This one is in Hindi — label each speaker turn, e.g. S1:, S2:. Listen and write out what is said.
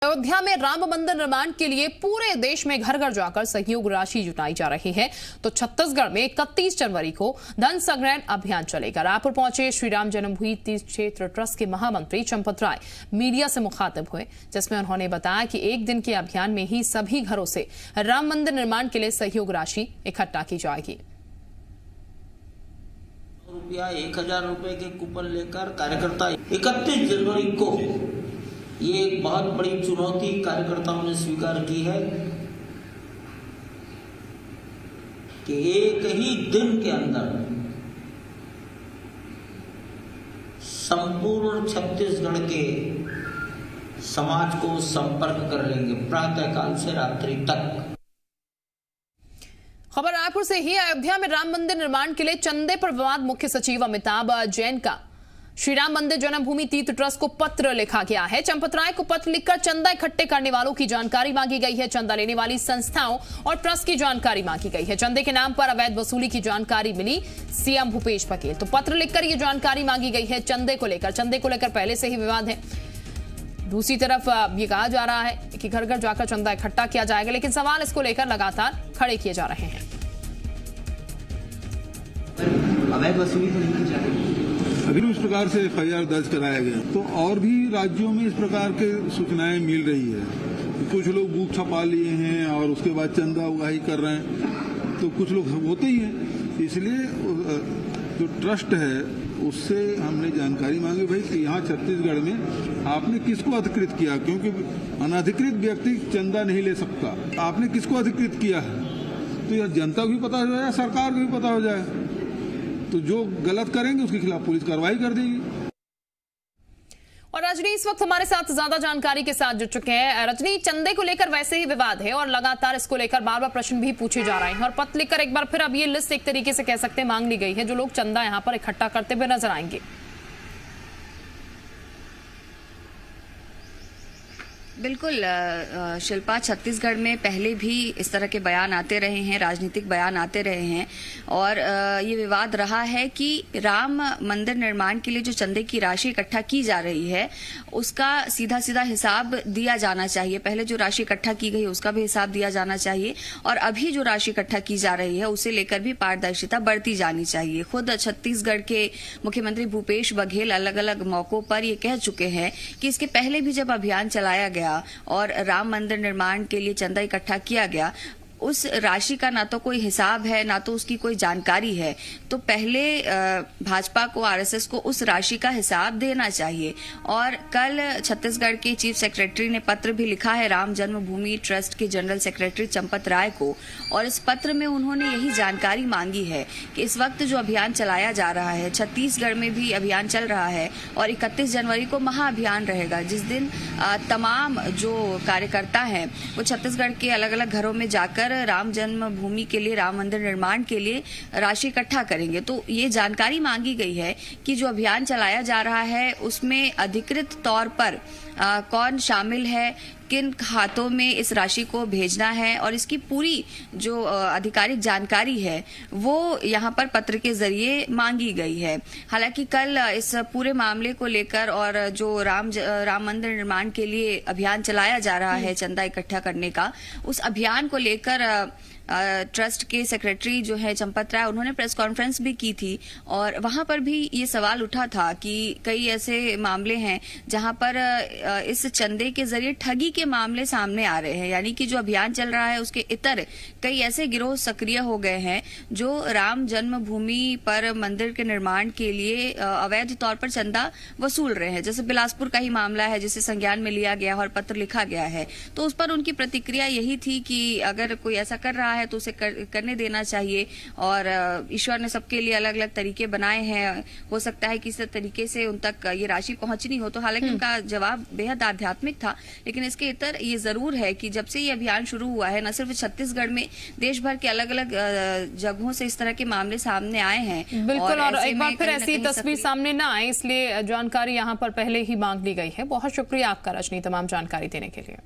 S1: अयोध्या में राम मंदिर निर्माण के लिए पूरे देश में घर घर जाकर सहयोग राशि जुटाई जा रही है, तो छत्तीसगढ़ में 31 जनवरी को धन संग्रहण अभियान चलेगा। रायपुर पहुंचे श्री राम जन्मभूमि तीर्थ क्षेत्र ट्रस्ट के महामंत्री चंपत राय मीडिया से मुखातिब हुए, जिसमें उन्होंने बताया कि एक दिन के अभियान में ही सभी घरों से राम मंदिर निर्माण के लिए सहयोग राशि इकट्ठा की जाएगी।
S2: रुपया 1000 रुपए के कूपन लेकर कार्यकर्ता 31 जनवरी को, ये एक बहुत बड़ी चुनौती कार्यकर्ताओं ने स्वीकार की है कि एक ही दिन के अंदर संपूर्ण छत्तीसगढ़ के समाज को संपर्क कर लेंगे प्रातःकाल से रात्रि तक।
S1: खबर रायपुर से ही। अयोध्या में राम मंदिर निर्माण के लिए चंदे पर विवाद, मुख्य सचिव अमिताभ जैन का श्री राम मंदिर जन्मभूमि तीर्थ ट्रस्ट को पत्र लिखा गया है। चंपत राय को पत्र लिखकर चंदा इकट्ठे करने वालों की जानकारी मांगी गई है। चंदा लेने वाली संस्थाओं और ट्रस्ट की जानकारी मांगी गई है। चंदे के नाम पर अवैध वसूली की जानकारी मिली सीएम भूपेश बघेल, तो पत्र लिखकर यह जानकारी मांगी गई है। चंदे को लेकर पहले से ही विवाद है। दूसरी तरफ ये कहा जा रहा है कि घर घर जाकर चंदा इकट्ठा किया जाएगा, लेकिन सवाल इसको लेकर लगातार खड़े किए जा रहे हैं।
S3: अवैध वसूली तो नहीं की जा रही,
S4: अभी इस प्रकार से एफआईआर दर्ज कराया गया, तो और भी राज्यों में इस प्रकार के सूचनाएं मिल रही है। कुछ लोग बुक छपा लिए हैं और उसके बाद चंदा उगाही कर रहे हैं, तो कुछ लोग होते ही हैं। इसलिए जो ट्रस्ट है उससे हमने जानकारी मांगी भाई कि यहाँ छत्तीसगढ़ में आपने किसको अधिकृत किया, क्योंकि अनधिकृत व्यक्ति चंदा नहीं ले सकता। आपने किसको अधिकृत किया है, तो यह जनता को भी पता हो जाए, सरकार को भी पता हो जाए, तो जो गलत करेंगे उसके खिलाफ पुलिस कार्रवाई कर देगी।
S1: और रजनी इस वक्त हमारे साथ ज्यादा जानकारी के साथ जुड़ चुके हैं। रजनी, चंदे को लेकर वैसे ही विवाद है और लगातार इसको लेकर बार बार प्रश्न भी पूछे जा रहे हैं, और पत्र लिखकर एक बार फिर अब ये लिस्ट एक तरीके से कह सकते हैं मांग ली गई है, जो लोग चंदा यहाँ पर इकट्ठा करते हुए नजर आएंगे।
S5: बिल्कुल शिल्पा, छत्तीसगढ़ में पहले भी इस तरह के बयान आते रहे हैं, राजनीतिक बयान आते रहे हैं, और ये विवाद रहा है कि राम मंदिर निर्माण के लिए जो चंदे की राशि इकट्ठा की जा रही है उसका सीधा सीधा हिसाब दिया जाना चाहिए। पहले जो राशि इकट्ठा की गई उसका भी हिसाब दिया जाना चाहिए, और अभी जो राशि इकट्ठा की जा रही है उसे लेकर भी पारदर्शिता बढ़ती जानी चाहिए। खुद छत्तीसगढ़ के मुख्यमंत्री भूपेश बघेल अलग अलग मौकों पर ये कह चुके हैं कि इसके पहले भी जब अभियान चलाया गया और राम मंदिर निर्माण के लिए चंदा इकट्ठा किया गया, उस राशि का ना तो कोई हिसाब है ना तो उसकी कोई जानकारी है, तो पहले भाजपा को, आरएसएस को उस राशि का हिसाब देना चाहिए। और कल छत्तीसगढ़ के चीफ सेक्रेटरी ने पत्र भी लिखा है राम जन्मभूमि ट्रस्ट के जनरल सेक्रेटरी चंपत राय को, और इस पत्र में उन्होंने यही जानकारी मांगी है कि इस वक्त जो अभियान चलाया जा रहा है, छत्तीसगढ़ में भी अभियान चल रहा है और 31 जनवरी को महाअभियान रहेगा, जिस दिन तमाम जो कार्यकर्ता हैं वो छत्तीसगढ़ के अलग अलग घरों में जाकर राम जन्मभूमि के लिए, राम मंदिर निर्माण के लिए राशि इकट्ठा करेंगे। तो ये जानकारी मांगी गई है कि जो अभियान चलाया जा रहा है उसमें अधिकृत तौर पर कौन शामिल है, किन खातों में इस राशि को भेजना है, और इसकी पूरी जो आधिकारिक जानकारी है वो यहाँ पर पत्र के जरिए मांगी गई है। हालांकि कल इस पूरे मामले को लेकर और जो राम मंदिर निर्माण के लिए अभियान चलाया जा रहा है चंदा इकट्ठा करने का, उस अभियान को लेकर ट्रस्ट के सेक्रेटरी जो है चंपत राय, उन्होंने प्रेस कॉन्फ्रेंस भी की थी, और वहां पर भी ये सवाल उठा था कि कई ऐसे मामले हैं जहां पर इस चंदे के जरिए ठगी के मामले सामने आ रहे हैं, यानी कि जो अभियान चल रहा है उसके इतर कई ऐसे गिरोह सक्रिय हो गए हैं जो राम जन्मभूमि पर मंदिर के निर्माण के लिए अवैध तौर पर चंदा वसूल रहे हैं। जैसे बिलासपुर का ही मामला है जिसे संज्ञान में लिया गया और पत्र लिखा गया है, तो उस पर उनकी प्रतिक्रिया यही थी कि अगर कोई ऐसा कर रहा है तो उसे करने देना चाहिए, और ईश्वर ने सबके लिए अलग अलग तरीके बनाए हैं, हो सकता है कि इस तरीके से उन तक ये राशि पहुंचनी हो। तो हालांकि उनका जवाब बेहद आध्यात्मिक था, लेकिन इसके इतर ये जरूर है कि जब से ये अभियान शुरू हुआ है, न सिर्फ छत्तीसगढ़ में, देश भर के अलग अलग जगहों से इस तरह के मामले सामने आए हैं।
S1: बिल्कुल, और एक बार फिर ऐसी तस्वीर सामने न आए इसलिए जानकारी यहाँ पर पहले ही मांग ली गई है। बहुत शुक्रिया आपका रजनी, तमाम जानकारी देने के लिए।